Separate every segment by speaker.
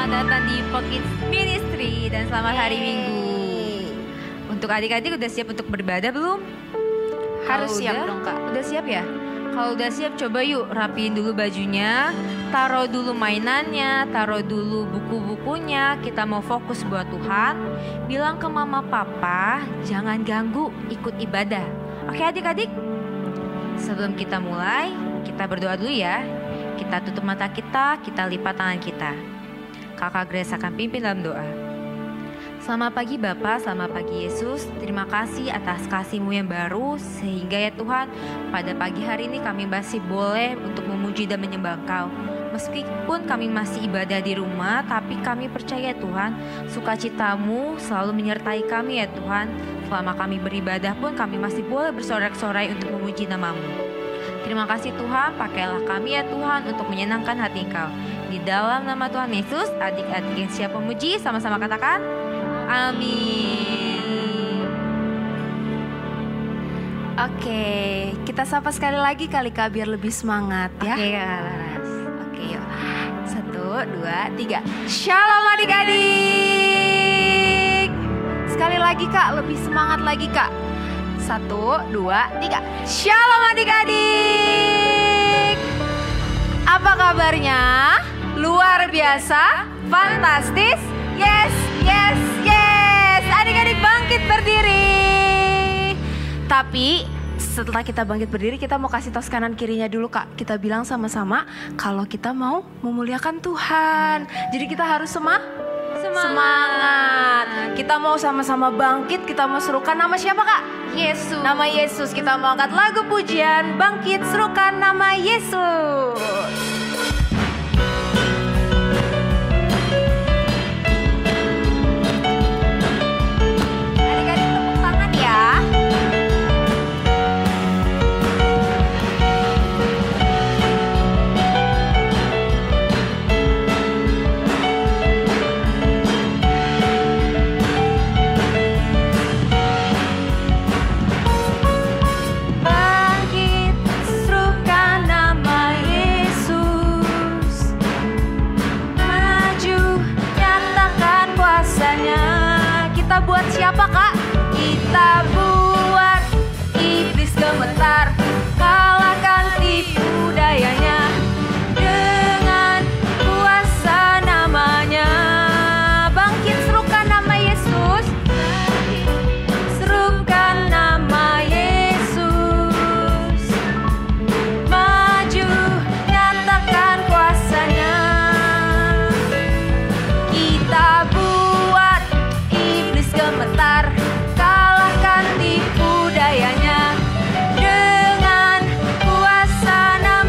Speaker 1: selamat datang di Pockets Ministry dan selamat hari Minggu. Untuk adik-adik udah siap untuk beribadah belum?
Speaker 2: Harus siap
Speaker 1: udah,
Speaker 2: dong Kak.
Speaker 1: Udah siap ya? Kalau udah siap coba yuk rapiin dulu bajunya, taruh dulu mainannya, taruh dulu buku-bukunya. Kita mau fokus buat Tuhan. Bilang ke mama papa jangan ganggu ikut ibadah. Oke adik-adik? Sebelum kita mulai, kita berdoa dulu ya. Kita tutup mata kita lipat tangan kita. Kakak Grace akan pimpin dalam doa. Selamat pagi Bapa, selamat pagi Yesus. Terima kasih atas kasih-Mu yang baru. Sehingga ya Tuhan, pada pagi hari ini kami masih boleh untuk memuji dan menyembah Engkau. Meskipun kami masih ibadah di rumah, tapi kami percaya Tuhan, sukacita-Mu selalu menyertai kami ya Tuhan. Selama kami beribadah pun kami masih boleh bersorak-sorai untuk memuji nama-Mu. Terima kasih Tuhan, pakailah kami ya Tuhan untuk menyenangkan hati Engkau. Di dalam nama Tuhan Yesus, adik-adik yang siap memuji, sama-sama katakan, amin.
Speaker 2: Oke, kita sapa sekali lagi kali Kak biar lebih semangat ya.
Speaker 1: Oke Kak Laras.
Speaker 2: Oke yuk. 1, 2, 3. Shalom adik-adik. Sekali lagi Kak, lebih semangat lagi Kak. 1, 2, 3. Shalom adik-adik. Apa kabarnya? Luar biasa? Fantastis? Yes, yes, yes. Adik-adik bangkit berdiri. Tapi setelah kita bangkit berdiri, kita mau kasih tos kanan kirinya dulu Kak. Kita bilang sama-sama kalau kita mau memuliakan Tuhan. Jadi kita harus semangat. Kita mau sama-sama bangkit. Kita mau serukan nama siapa Kak?
Speaker 1: Yesus.
Speaker 2: Nama Yesus. Kita mau angkat lagu pujian, bangkit serukan nama Yesus. Buat siapa Kak? Kita buat iblis gemetar, kalahkan tipu dayanya dengan kuasa namanya. Bangkit serukan nama Yesus, serukan nama Yesus. Maju nyatakan kuasanya. Kita buat gemetar, kalahkan tipu dayanya dengan kuasa nama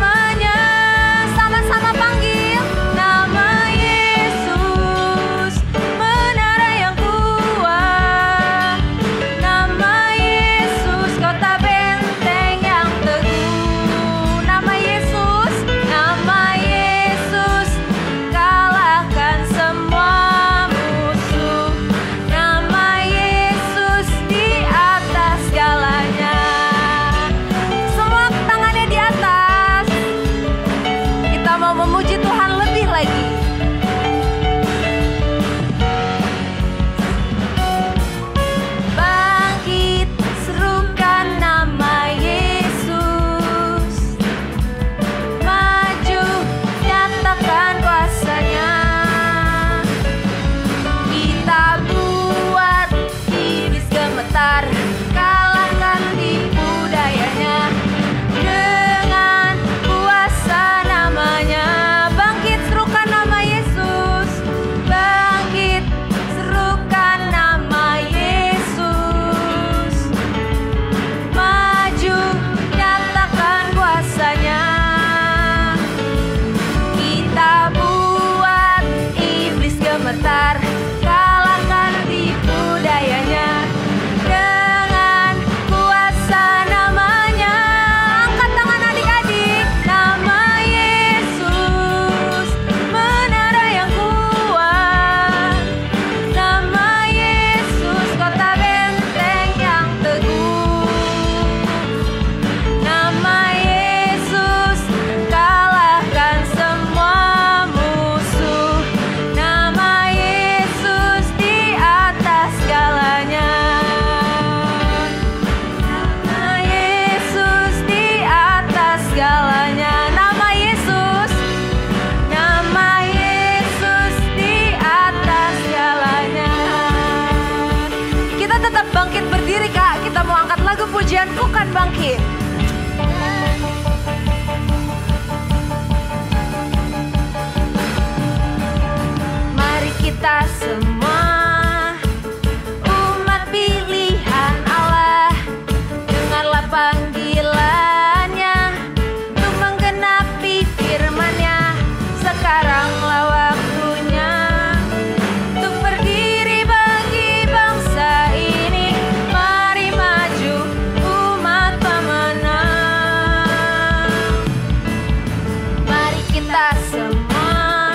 Speaker 2: Kerajaan-Ku kan bangkit. Mari kita semua umat pilihan Allah, dengarlah panggilannya untuk menggenapi firman-Nya. Sekaranglah waktunya untuk berdiri bagi bangsa ini. Mari maju umat pemenang. Mari kita semua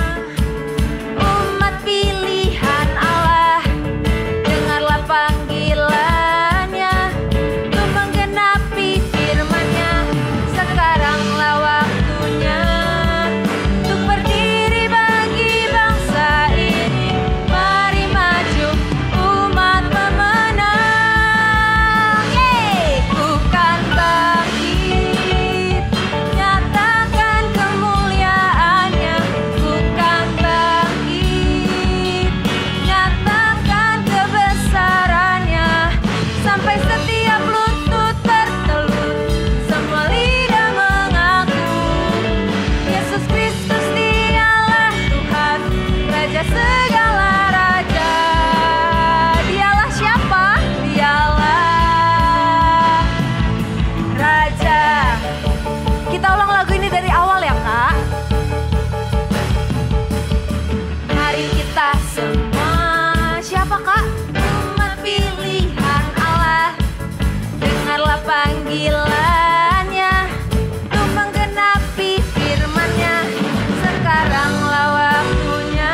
Speaker 2: umat pilihan Allah, dengarlah panggilannya untuk menggenapi firman-Nya. Sekaranglah waktunya untuk berdiri bagi bangsa ini. Mari maju umat pemenang. Ku kan bangkit, nyatakan kemuliaan-Nya. Ku kan bangkit, nyatakan kebesaran-Nya. Sampai setiap lutut bertelut, semua lidah mengaku Yesus Kristus Dialah Tuhan, Raja segala raja. Dialah siapa? Dialah Raja. Kita ulang lagu ini dari awal ya, Kak. Mari kita semua, siapa, Kak? Umat pilihan Allah, dengarlah panggilannya untuk menggenapi firman-Nya. Sekaranglah waktunya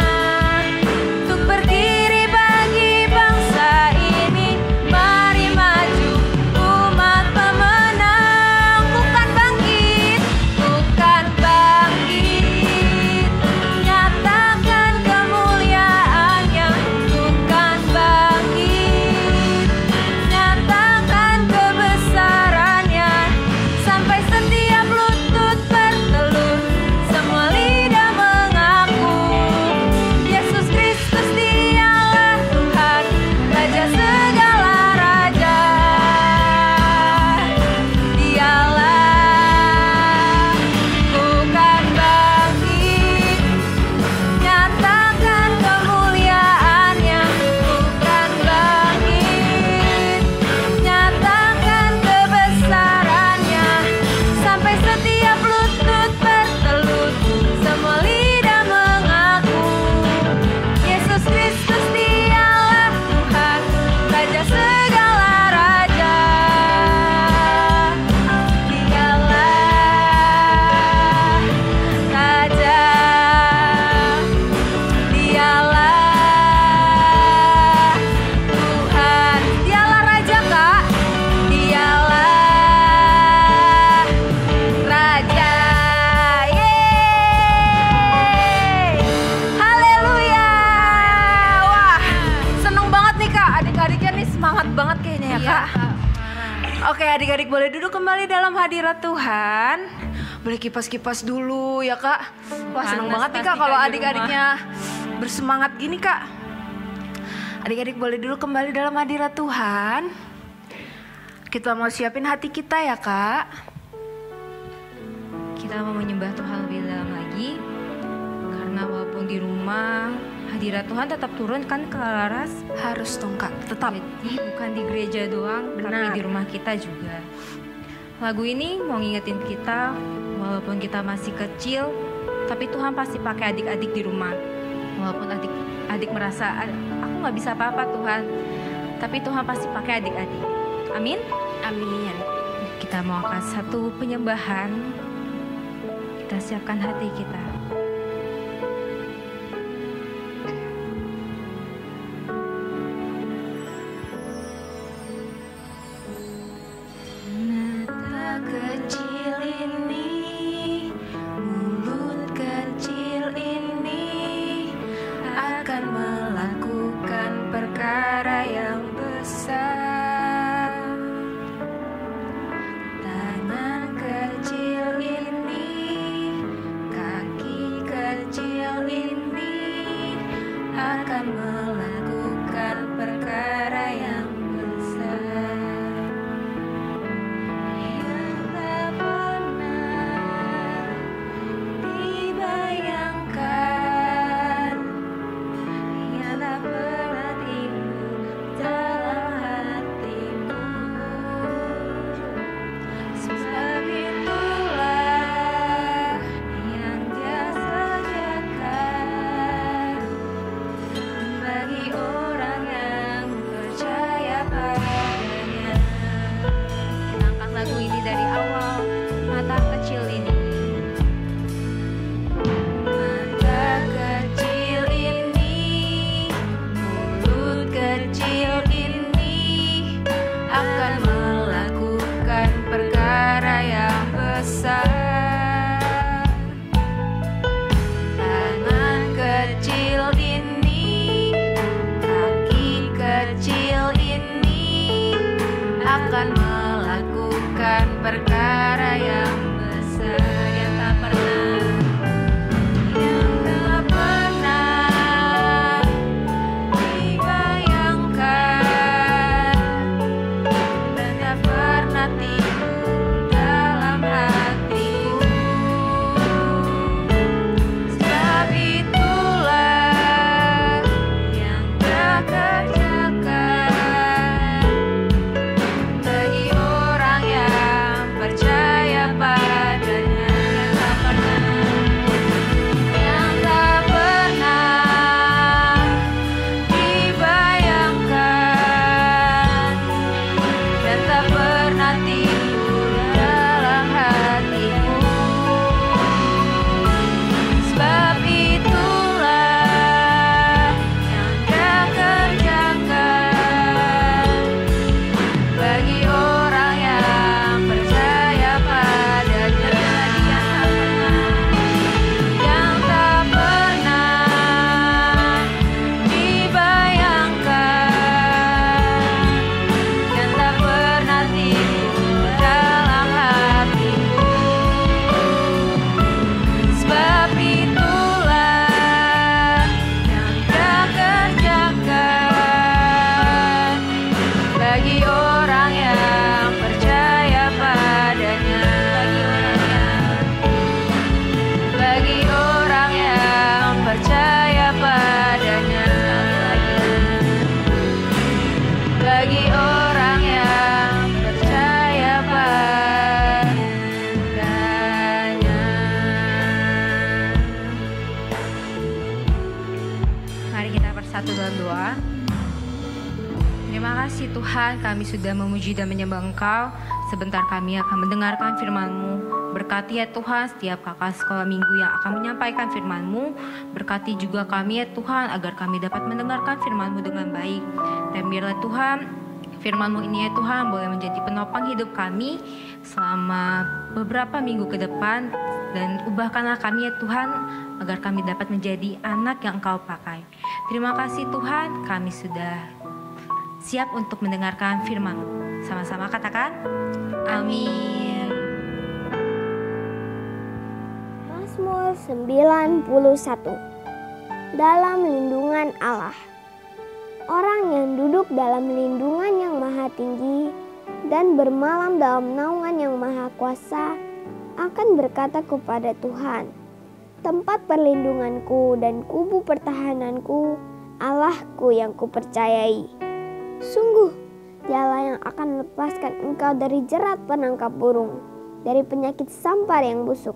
Speaker 2: untuk berdiri bagi bangsa ini. Mari maju umat pemenang. Bukan bangkit, bukan bangkit, nyatakan kemuliaan-Nya. Bukan bangkit, nyatakan kebesaran-Nya. Sampai setiap lutut bertelut, semua lidah mengaku Yesus Kristus Dialah Tuhan, Raja segala raja. Dialah. Bukan bangkit, nyatakan kemuliaan-Nya. Bukan bangkit, nyatakan kebesaran-Nya. Sampai setiap lutut bertelut, semua lidah mengaku Yesus Kristus Dialah Tuhan, Raja segala raja. Dialah Raja. Dialah Tuhan. Dialah Raja, Kak. Dialah Raja. Yeay. Haleluya. Wah, seneng banget nih, Kak. Adik-adiknya nih semangat banget kayaknya ya, Kak. Oke, adik-adik boleh duduk kembali dalam hadirat Tuhan. Boleh kipas-kipas dulu ya, Kak. Wah, seneng
Speaker 1: Panas
Speaker 2: banget nih, Kak,
Speaker 1: pasti,
Speaker 2: kalau
Speaker 1: Kak, di
Speaker 2: adik-adiknya bersemangat gini, Kak. Adik-adik boleh dulu kembali dalam hadirat Tuhan. Kita mau siapin hati kita ya, Kak.
Speaker 1: Kita mau menyembah Tuhan lebih dalam lagi. Karena walaupun di rumah, hadirat Tuhan tetap turun kan ke Laras.
Speaker 2: Harus dong, Kak, tetap.
Speaker 1: Jadi bukan di gereja doang,
Speaker 2: Benar.
Speaker 1: tapi di rumah kita juga. Lagu ini mau ngingetin kita, walaupun kita masih kecil, tapi Tuhan pasti pakai adik-adik di rumah. Walaupun adik merasa aku nggak bisa apa-apa Tuhan, tapi Tuhan pasti pakai adik-adik. Amin.
Speaker 2: Amin.
Speaker 1: Kita mau akan satu penyembahan. Kita siapkan hati kita.
Speaker 2: Mata kecil ini, mulut kecil ini akan melakukan perkara yang besar. Tangan kecil ini, kaki kecil ini akan melakukan perkara yang besar.
Speaker 1: Mari kita bersatu dalam doa. Terima kasih Tuhan, kami sudah memuji dan menyembah Engkau. Sebentar kami akan mendengarkan firman-Mu. Berkati ya Tuhan setiap kakak sekolah minggu yang akan menyampaikan firman-Mu. Berkati juga kami ya Tuhan agar kami dapat mendengarkan firman-Mu dengan baik. Dan biarlah Tuhan firman-Mu ini ya Tuhan boleh menjadi penopang hidup kami selama beberapa minggu ke depan. Dan ubahkanlah kami ya Tuhan agar kami dapat menjadi anak yang Engkau pakai. Terima kasih Tuhan, kami sudah siap untuk mendengarkan firman-Mu. Sama-sama katakan amin.
Speaker 3: Mazmur 91. Dalam lindungan Allah. Orang yang duduk dalam lindungan yang maha tinggi dan bermalam dalam naungan yang maha kuasa akan berkata kepada Tuhan, tempat perlindunganku dan kubu pertahananku, Allahku yang kupercayai. Sungguh, Dialah yang akan melepaskan engkau dari jerat penangkap burung, dari penyakit sampar yang busuk.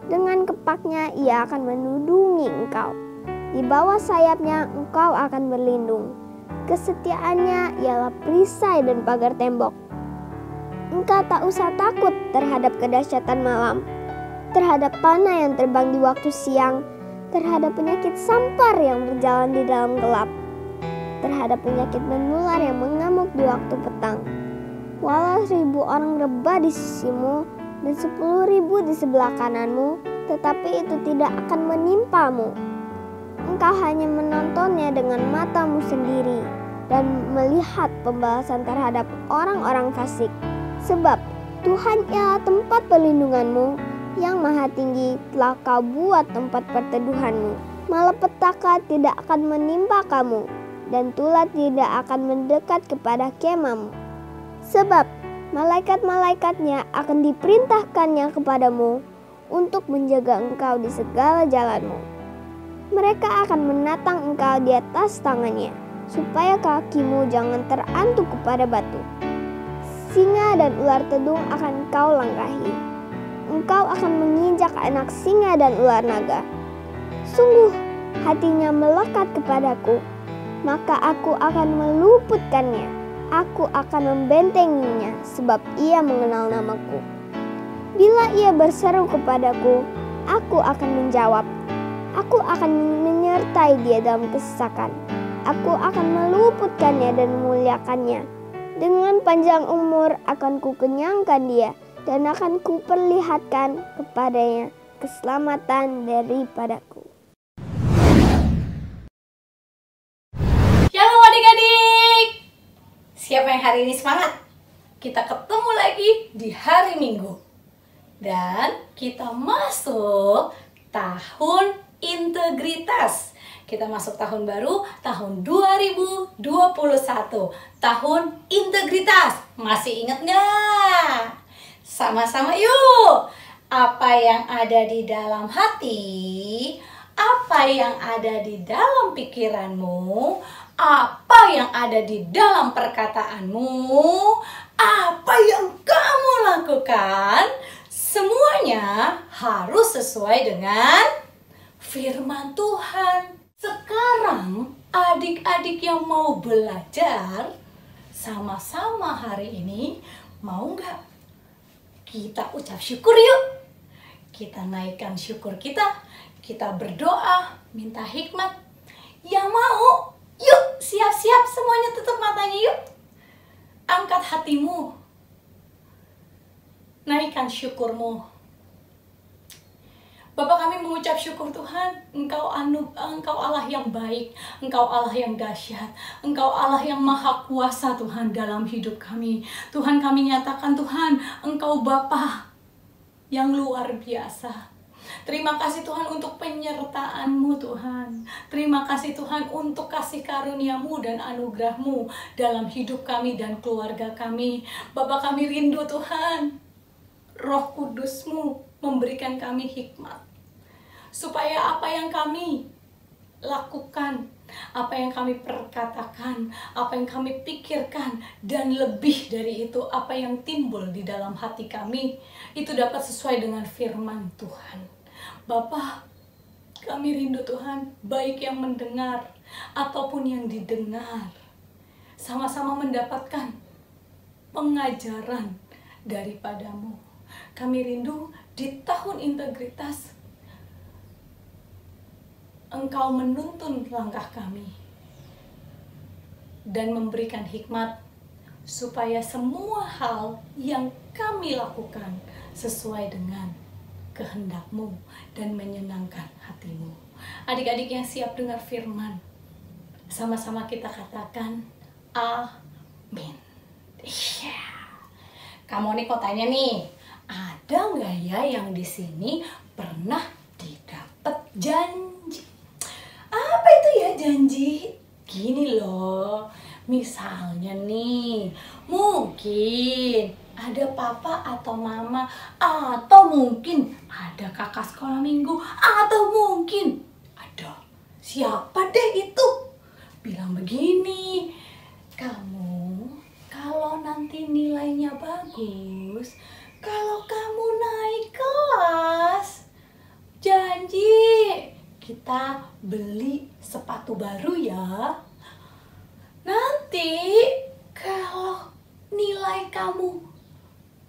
Speaker 3: Dengan kepaknya ia akan menudungi engkau. Di bawah sayapnya engkau akan berlindung. Kesetiaannya ialah perisai dan pagar tembok. Engkau tak usah takut terhadap kedahsyatan malam, terhadap panah yang terbang di waktu siang, terhadap penyakit sampar yang berjalan di dalam gelap, terhadap penyakit menular yang mengamuk di waktu petang. Walau 1000 orang rebah di sisimu dan 10.000 di sebelah kananmu, tetapi itu tidak akan menimpamu. Engkau hanya menontonnya dengan matamu sendiri dan melihat pembalasan terhadap orang-orang fasik. Sebab Tuhan ialah tempat perlindunganmu, yang maha tinggi telah kau buat tempat perteduhanmu. Malapetaka tidak akan menimpa kamu, dan tulah tidak akan mendekat kepada kemahmu. Sebab malaikat-malaikatnya akan diperintahkannya kepadamu untuk menjaga engkau di segala jalanmu. Mereka akan menatang engkau di atas tangannya, supaya kakimu jangan terantuk kepada batu. Singa dan ular tedung akan kau langkahi. Engkau akan menginjak anak singa dan ular naga. Sungguh, hatinya melekat kepadaku, maka aku akan meluputkannya. Aku akan membentenginya, sebab ia mengenal namaku. Bila ia berseru kepadaku, aku akan menjawab. Aku akan menyertai dia dalam kesesakan. Aku akan meluputkannya dan memuliakannya. Dengan panjang umur akan kukenyangkan dia, dan akan kuperlihatkan kepadanya keselamatan daripadaku.
Speaker 4: Shalom adik-adik. Siapa yang hari ini semangat? Kita ketemu lagi di hari Minggu. Dan kita masuk tahun integritas. Kita masuk tahun baru, tahun 2021. Tahun integritas. Masih ingat nggak? Sama-sama yuk. Apa yang ada di dalam hati, apa yang ada di dalam pikiranmu, apa yang ada di dalam perkataanmu, apa yang kamu lakukan, semuanya harus sesuai dengan firman Tuhan. Sekarang adik-adik yang mau belajar sama-sama hari ini, mau nggak kita ucap syukur yuk? Kita naikkan syukur kita berdoa, minta hikmat. Yang mau, yuk siap-siap semuanya, tutup matanya yuk. Angkat hatimu, naikkan syukurmu. Bapak, kami mengucap syukur Tuhan, Engkau Allah yang baik, Engkau Allah yang dahsyat, Engkau Allah yang maha kuasa Tuhan dalam hidup kami. Tuhan, kami nyatakan Tuhan, Engkau Bapa yang luar biasa. Terima kasih Tuhan untuk penyertaan-Mu Tuhan. Terima kasih Tuhan untuk kasih karunia-Mu dan anugerah-Mu dalam hidup kami dan keluarga kami. Bapak, kami rindu Tuhan, Roh Kudus-Mu memberikan kami hikmat, supaya apa yang kami lakukan, apa yang kami perkatakan, apa yang kami pikirkan, dan lebih dari itu, apa yang timbul di dalam hati kami, itu dapat sesuai dengan firman Tuhan. Bapa, Kami rindu Tuhan, baik yang mendengar ataupun yang didengar, sama-sama mendapatkan pengajaran daripadamu. Kami rindu di tahun integritas Engkau menuntun langkah kami dan memberikan hikmat supaya semua hal yang kami lakukan sesuai dengan kehendak-Mu dan menyenangkan hati-Mu. Adik-adik yang siap dengar firman, sama-sama kita katakan amin. Kamu nih tanya nih, ada nggak ya yang di sini pernah didapat janji? Apa itu ya janji? Gini loh, misalnya nih, mungkin ada papa atau mama, atau mungkin ada kakak sekolah minggu, atau mungkin ada siapa deh itu bilang begini, kamu kalau nanti nilainya bagus, kalau kamu naik kelas, janji kita beli sepatu baru ya. Nanti kalau nilai kamu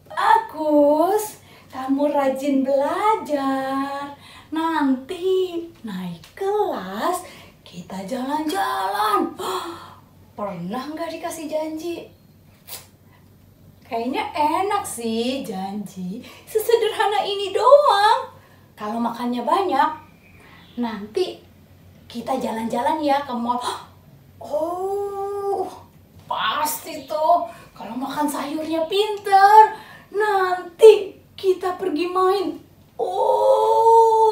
Speaker 4: bagus, kamu rajin belajar, nanti naik kelas kita jalan-jalan. Pernah nggak dikasih janji? Kayaknya enak sih janji. Sesederhana ini doang. Kalau makannya banyak, nanti kita jalan-jalan ya ke mall. Oh, pasti tuh. Kalau makan sayurnya pinter, nanti kita pergi main. Oh,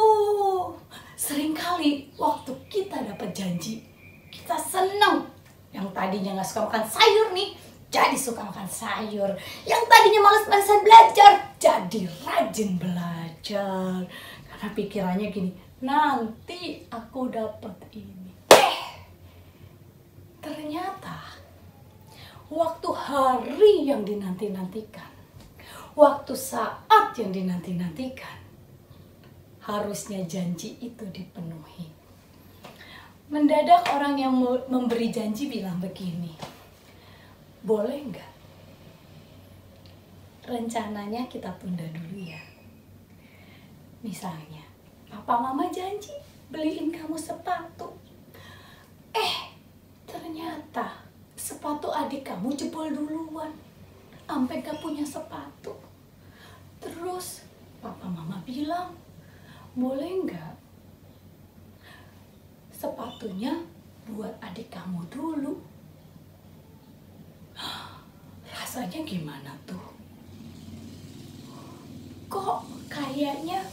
Speaker 4: seringkali waktu kita dapat janji, kita senang. Yang tadinya nggak suka makan sayur nih, jadi suka makan sayur. Yang tadinya males-malesan belajar, jadi rajin belajar. Karena pikirannya gini, nanti aku dapat ini. Ternyata waktu hari yang dinanti-nantikan, waktu saat yang dinanti-nantikan, harusnya janji itu dipenuhi. Mendadak orang yang memberi janji bilang begini, boleh nggak rencananya kita tunda dulu ya? Misalnya, papa mama janji beliin kamu sepatu. Ternyata sepatu adik kamu jebol duluan, sampai gak punya sepatu. Terus papa mama bilang, boleh nggak sepatunya buat adik kamu dulu? Rasanya gimana tuh? Kok kayaknya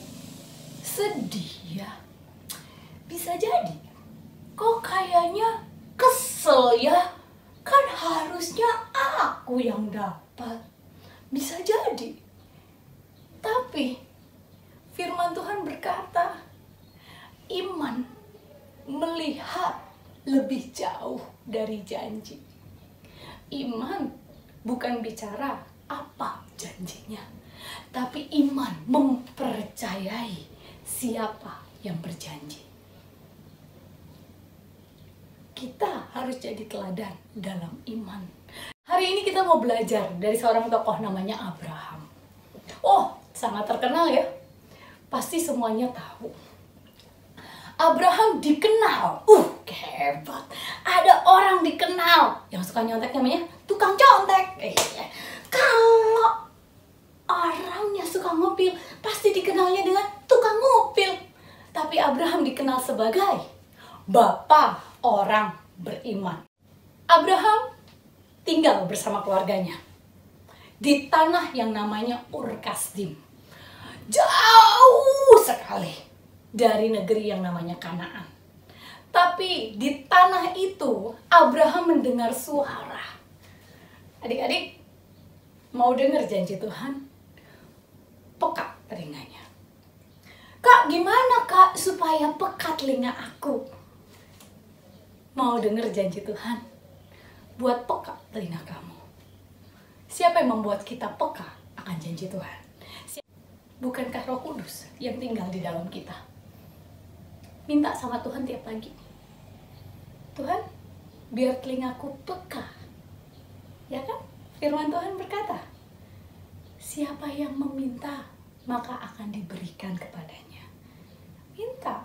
Speaker 4: sedih ya? Bisa jadi. Kok kayaknya kesel ya? Kan harusnya aku yang dapat. Bisa jadi. Tapi firman Tuhan berkata, iman melihat lebih jauh dari janji. Iman bukan bicara apa janjinya, tapi iman mempercayai siapa yang berjanji. Kita harus jadi teladan dalam iman. Hari ini kita mau belajar dari seorang tokoh namanya Abraham. Oh, sangat terkenal ya. Pasti semuanya tahu. Abraham dikenal. Hebat. Ada orang dikenal yang suka nyontek, namanya tukang contek. Kalau orangnya suka ngupil, pasti dikenalnya dengan tukang ngupil. Tapi Abraham dikenal sebagai bapak orang beriman. Abraham tinggal bersama keluarganya di tanah yang namanya Ur Kasdim. Jauh sekali dari negeri yang namanya Kanaan. Tapi di tanah itu Abraham mendengar suara. Adik-adik, mau dengar janji Tuhan? Peka telinganya. Kak, gimana kak supaya peka telinga aku? Mau dengar janji Tuhan? Buat peka telinga kamu. Siapa yang membuat kita peka akan janji Tuhan? Bukankah Roh Kudus yang tinggal di dalam kita? minta sama Tuhan tiap pagi. Tuhan, biar telingaku peka. Ya kan? Firman Tuhan berkata, siapa yang meminta, maka akan diberikan kepadanya. Minta.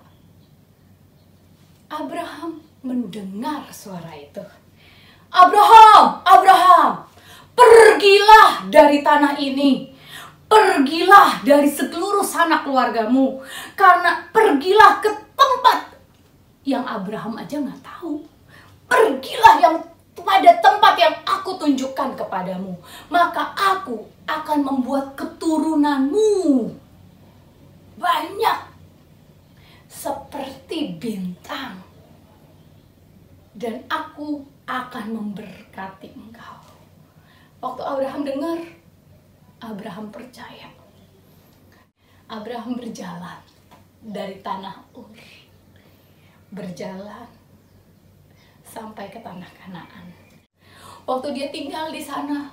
Speaker 4: Abraham mendengar suara itu. Abraham, Abraham, pergilah dari tanah ini. Pergilah dari seluruh sanak keluargamu. Karena pergilah ke tempat yang Abraham aja nggak tahu. Pergilah yang pada tempat yang aku tunjukkan kepadamu. Maka aku akan membuat keturunanmu banyak seperti bintang. Dan aku akan memberkati engkau. Waktu Abraham dengar, Abraham percaya. Abraham berjalan dari tanah Ur. Berjalan sampai ke tanah Kanaan. Waktu dia tinggal di sana,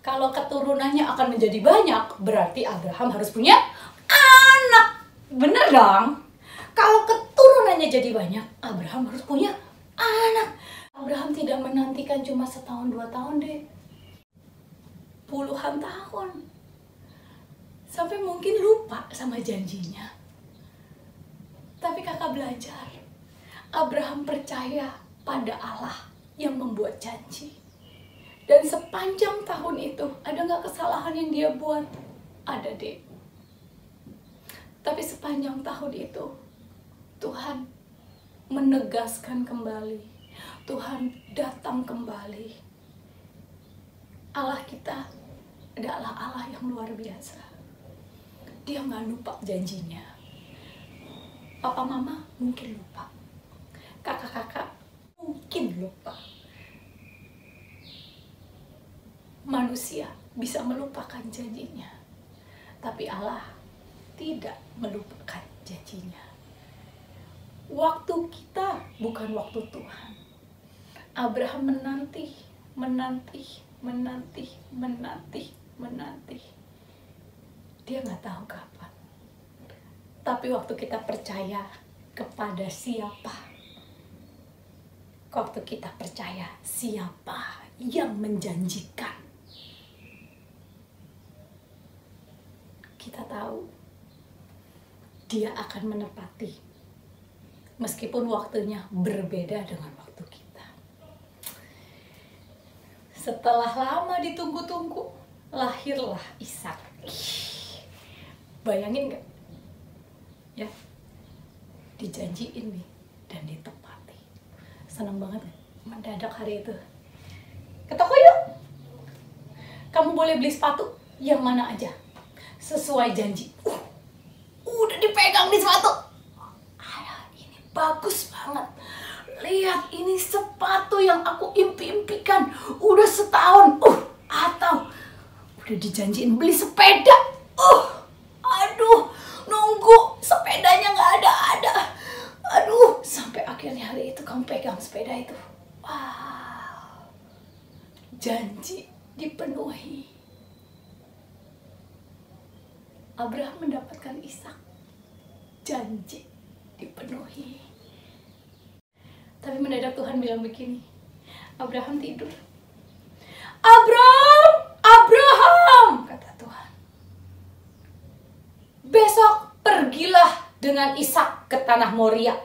Speaker 4: kalau keturunannya akan menjadi banyak, berarti Abraham harus punya anak. Bener dong? Kalau keturunannya jadi banyak, Abraham harus punya anak. Abraham tidak menantikan cuma 1-2 tahun deh. Puluhan tahun. Sampai mungkin lupa sama janjinya. Tapi kakak belajar, Abraham percaya pada Allah yang membuat janji. Dan sepanjang tahun itu, ada gak kesalahan yang dia buat? Ada deh. Tapi sepanjang tahun itu, Tuhan menegaskan kembali. Tuhan datang kembali. Allah kita adalah Allah yang luar biasa. Dia gak lupa janjinya. Papa mama mungkin lupa. Kakak-kakak mungkin lupa. Manusia bisa melupakan janjinya. Tapi Allah tidak melupakan janjinya. Waktu kita bukan waktu Tuhan. Abraham menanti. Dia nggak tahu kapan. Tapi waktu kita percaya kepada siapa, waktu kita percaya siapa yang menjanjikan, kita tahu dia akan menepati. Meskipun waktunya berbeda dengan waktu kita. Setelah lama ditunggu-tunggu, lahirlah Ishak. Bayangin gak? Ya, dijanjiin nih dan ditepati. Senang banget gak? Mendadak hari itu. Ke toko yuk. Kamu boleh beli sepatu yang mana aja, sesuai janji. Udah dipegang nih sepatu. Ini bagus banget. Lihat, ini sepatu yang aku impi-impikan. Udah setahun. Atau udah dijanjiin beli sepeda. Aduh, nunggu sepedanya nggak ada. Aduh, sampai akhirnya hari itu kamu pegang sepeda itu. Wow, janji dipenuhi. Abraham mendapatkan Ishak. Janji dipenuhi. Tapi mendadak Tuhan bilang begini, Abraham tidur. Abraham, kata Tuhan. Besok pergilah dengan Ishak ke tanah Moria,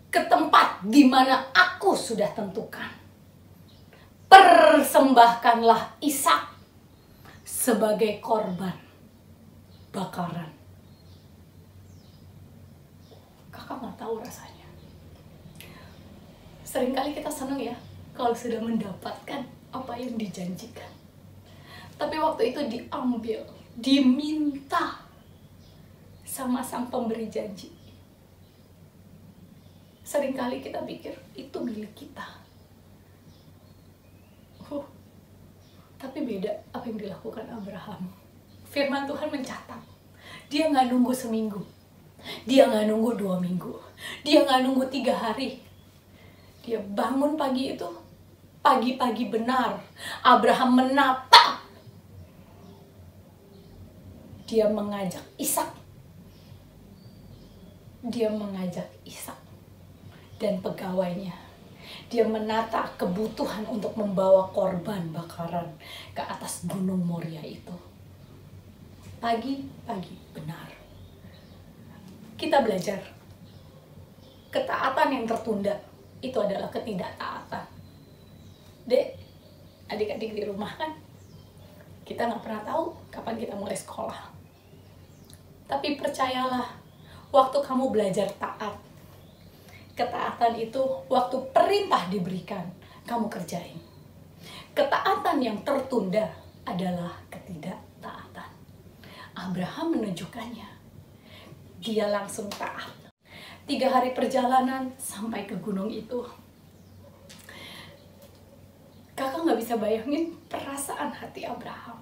Speaker 4: ke tempat di mana aku sudah tentukan. Persembahkanlah Ishak sebagai korban bakaran. Kakak nggak tahu rasanya. Seringkali kita senang ya kalau sudah mendapatkan apa yang dijanjikan. Tapi waktu itu diambil, diminta sama sang pemberi janji. Seringkali kita pikir itu milik kita. Tapi beda apa yang dilakukan Abraham. Firman Tuhan mencatat, dia nggak nunggu seminggu, dia nggak nunggu 2 minggu, dia nggak nunggu 3 hari. Dia bangun pagi itu, pagi-pagi benar. Abraham menatap. Dia mengajak Ishak. dia mengajak Ishak dan pegawainya. Dia menata kebutuhan untuk membawa korban bakaran ke atas gunung Moria itu. Pagi-pagi benar. Kita belajar. Ketaatan yang tertunda itu adalah ketidaktaatan. Dek, adik-adik di rumah kan, kita nggak pernah tahu kapan kita mulai sekolah. Tapi percayalah, waktu kamu belajar taat, ketaatan itu waktu perintah diberikan, kamu kerjain. Ketaatan yang tertunda adalah ketidaktaatan. Abraham menunjukkannya. Dia langsung taat. 3 hari perjalanan sampai ke gunung itu. Kakak nggak bisa bayangin perasaan hati Abraham.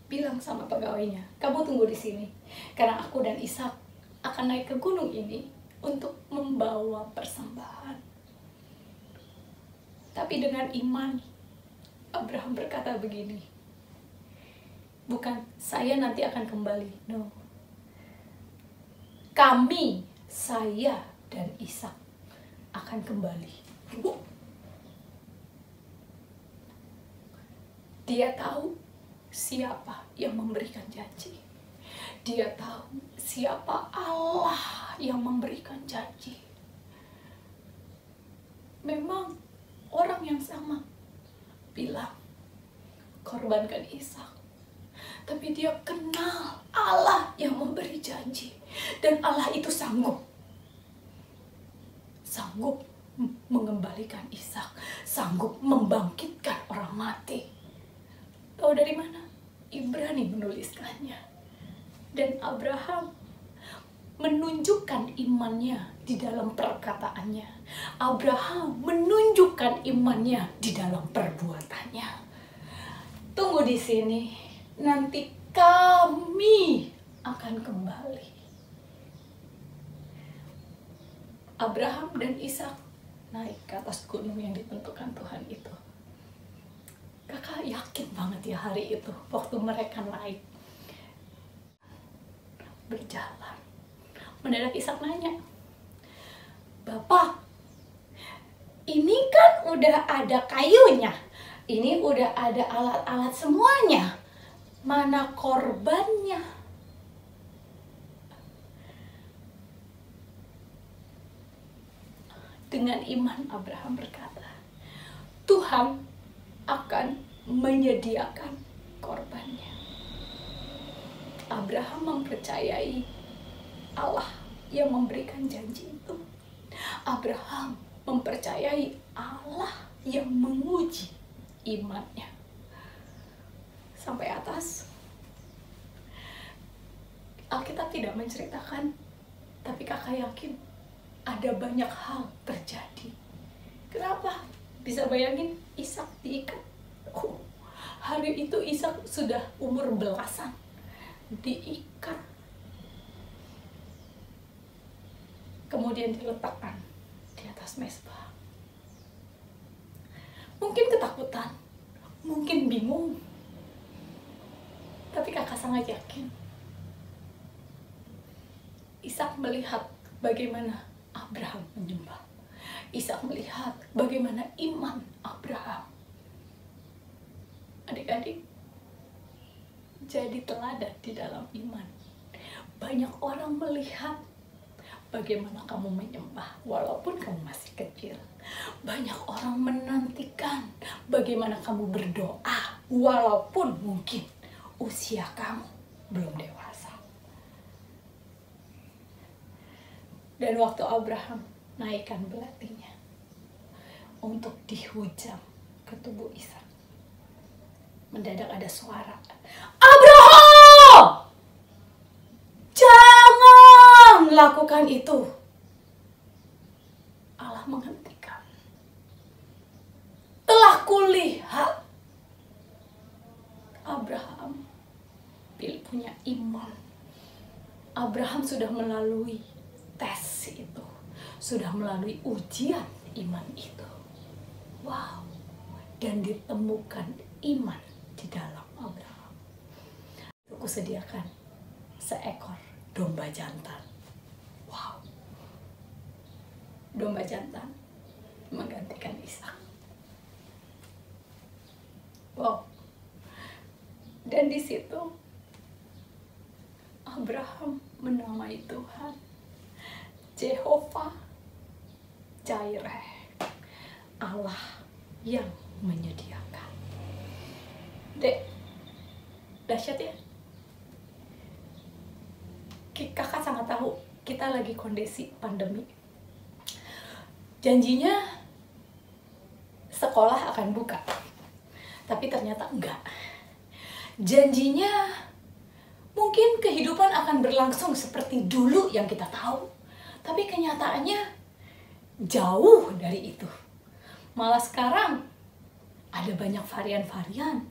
Speaker 4: Bilang sama pegawainya, kamu tunggu di sini, karena aku dan Ishak akan naik ke gunung ini untuk membawa persembahan. Tapi dengan iman, Abraham berkata begini, bukan saya nanti akan kembali, no. Kami, saya dan Ishak akan kembali. Dia tahu siapa yang memberikan janji. Dia tahu siapa Allah yang memberikan janji. Memang orang yang sama bilang, korbankan Ishak. Tapi dia kenal Allah yang memberi janji. Dan Allah itu sanggup mengembalikan Ishak, sanggup membangkitkan orang mati. Tahu dari mana? Ibrani menuliskannya. Dan Abraham menunjukkan imannya di dalam perkataannya. Abraham menunjukkan imannya di dalam perbuatannya. Tunggu di sini, nanti kami akan kembali. Abraham dan Ishak naik ke atas gunung yang ditentukan Tuhan itu. Kakak yakin banget ya hari itu, waktu mereka naik, berjalan, mendadak Ishak nanya, Bapak, ini kan udah ada kayunya, ini udah ada alat-alat semuanya, mana korbannya? Dengan iman Abraham berkata, Tuhan akan menyediakan korbannya. Abraham mempercayai Allah yang memberikan janji itu. Abraham mempercayai Allah yang menguji imannya. Sampai atas, Alkitab tidak menceritakan, tapi kakak yakin ada banyak hal terjadi. Kenapa? Bisa bayangin Ishak diikat. Hari itu Ishak sudah umur belasan, diikat. Kemudian diletakkan di atas mezbah. Mungkin ketakutan, mungkin bingung. Tapi kakak sangat yakin. Ishak melihat bagaimana Abraham menyembah. Ishak melihat bagaimana iman Abraham. Adik-adik, jadi teladan di dalam iman. Banyak orang melihat bagaimana kamu menyembah walaupun kamu masih kecil. Banyak orang menantikan bagaimana kamu berdoa walaupun mungkin usia kamu belum dewasa. Dan waktu Abraham naikkan belatinya untuk dihujam ke tubuh Ishak, mendadak ada suara, Abraham, jangan lakukan itu. Allah menghentikan. Telah kulihat Abraham punya iman. Abraham sudah melalui tes itu, sudah melalui ujian iman itu. Wow, dan ditemukan iman di dalam Abraham. Aku sediakan seekor domba jantan. Wow. Domba jantan menggantikan Ishak. Wow. Dan di situ Abraham menamai Tuhan Jehovah Jireh, Allah yang menyediakan. Dek, dahsyat ya. Kakak sangat tahu kita lagi kondisi pandemi. Janjinya sekolah akan buka, tapi ternyata enggak. Janjinya mungkin kehidupan akan berlangsung seperti dulu yang kita tahu, tapi kenyataannya jauh dari itu. Malah sekarang ada banyak varian-varian.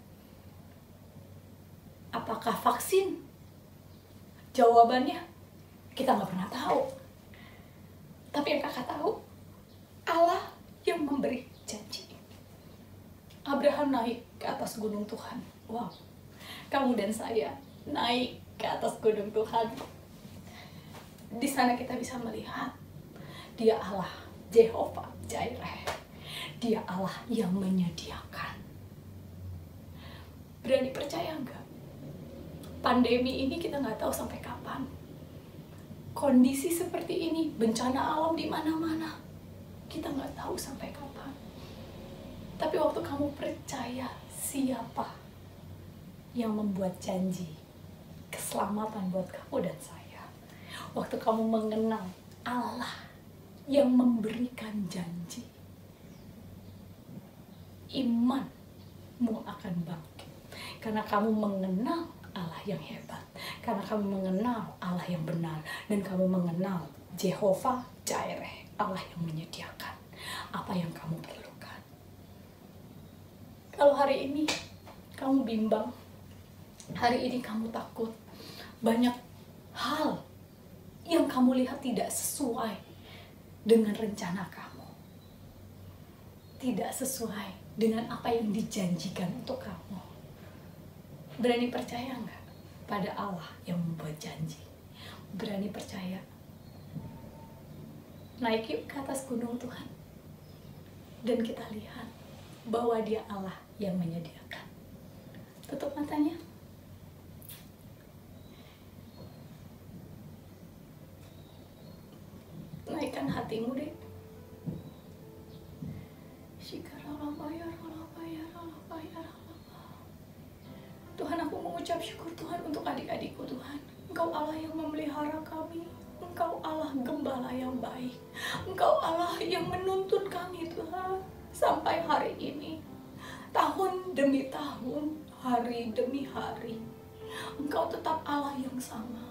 Speaker 4: Apakah vaksin? Jawabannya kita nggak pernah tahu. Tapi yang kakak tahu, Allah yang memberi janji. Abraham naik ke atas gunung Tuhan. Wow, kamu dan saya naik ke atas gunung Tuhan. Di sana kita bisa melihat Dia Allah, Jehovah Jireh. Dia Allah yang menyediakan. Berani percaya nggak? Pandemi ini kita nggak tahu sampai kapan. Kondisi seperti ini, bencana alam di mana-mana, kita nggak tahu sampai kapan. Tapi waktu kamu percaya siapa yang membuat janji keselamatan buat kamu dan saya, waktu kamu mengenal Allah yang memberikan janji, imanmu akan bangkit. Karena kamu mengenal Allah yang hebat, karena kamu mengenal Allah yang benar, dan kamu mengenal Jehovah Jireh, Allah yang menyediakan apa yang kamu perlukan. Kalau hari ini kamu bimbang, hari ini kamu takut, banyak hal yang kamu lihat tidak sesuai dengan rencana kamu, tidak sesuai dengan apa yang dijanjikan untuk kamu. Berani percaya nggak pada Allah yang membuat janji? Berani percaya? Naik yuk ke atas gunung Tuhan, dan kita lihat bahwa Dia Allah yang menyediakan. Tutup matanya. Naikkan hatimu deh. Tuhan, aku mengucap syukur Tuhan untuk adik-adikku Tuhan. Engkau Allah yang memelihara kami. Engkau Allah gembala yang baik. Engkau Allah yang menuntun kami Tuhan sampai hari ini. Tahun demi tahun, hari demi hari, Engkau tetap Allah yang sama.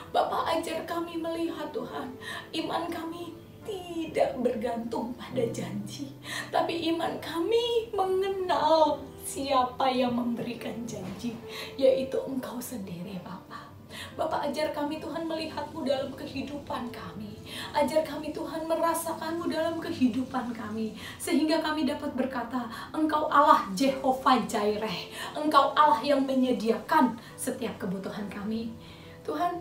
Speaker 4: Bapak, ajar kami melihat Tuhan, iman kami tidak bergantung pada janji, tapi iman kami mengenal siapa yang memberikan janji, yaitu Engkau sendiri Bapak. Bapak, ajar kami Tuhan melihat-Mu dalam kehidupan kami. Ajar kami Tuhan merasakan-Mu dalam kehidupan kami, sehingga kami dapat berkata, Engkau Allah Jehovah Jireh, Engkau Allah yang menyediakan setiap kebutuhan kami. Tuhan,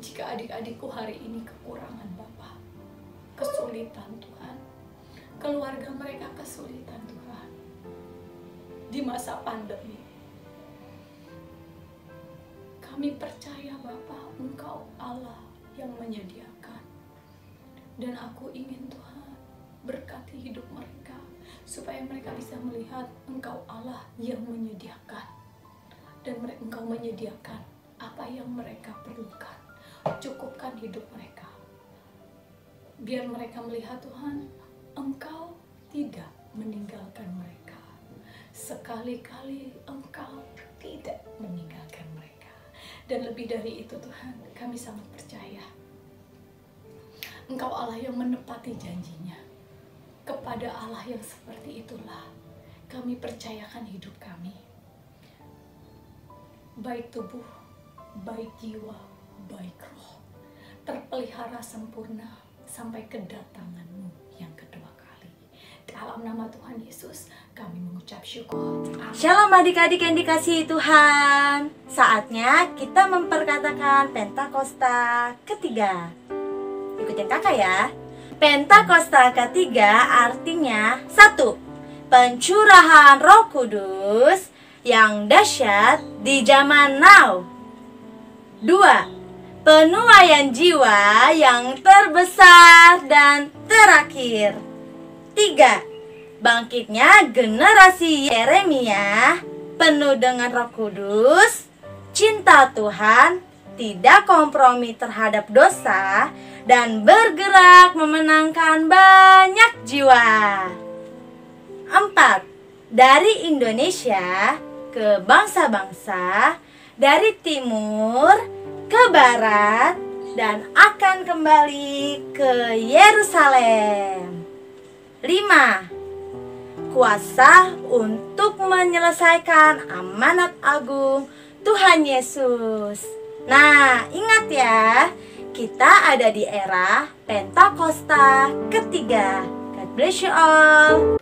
Speaker 4: jika adik-adikku hari ini kekurangan Bapak, kesulitan Tuhan, keluarga mereka kesulitan Tuhan, di masa pandemi, kami percaya Bapak, Engkau Allah yang menyediakan. Dan aku ingin Tuhan berkati hidup mereka, supaya mereka bisa melihat Engkau Allah yang menyediakan. Dan Engkau menyediakan apa yang mereka perlukan. Cukupkan hidup mereka. Biar mereka melihat Tuhan, Engkau tidak meninggalkan mereka. Sekali-kali Engkau tidak meninggalkan mereka. Dan lebih dari itu Tuhan, kami sangat percaya Engkau Allah yang menepati janjinya. Kepada Allah yang seperti itulah kami percayakan hidup kami. Baik tubuh, baik jiwa, baik roh, terpelihara sempurna sampai kedatangan-Mu yang kedua kali. Dalam nama Tuhan Yesus, kami mengucap syukur. Amin.
Speaker 5: Shalom adik-adik yang dikasihi Tuhan. Saatnya kita memperkatakan Pentakosta ketiga. Ikutin kakak ya. Pentakosta ketiga artinya 1. Pencurahan Roh Kudus yang dahsyat di zaman now. 2. Penuaian jiwa yang terbesar dan terakhir. 3. Bangkitnya generasi Yeremia penuh dengan Roh Kudus, cinta Tuhan, tidak kompromi terhadap dosa, dan bergerak memenangkan banyak jiwa. 4. Dari Indonesia ke bangsa-bangsa, dari timur ke barat, dan akan kembali ke Yerusalem. 5. Kuasa untuk menyelesaikan amanat agung Tuhan Yesus. Nah, ingat ya, kita ada di era Pentakosta ketiga. God bless you all.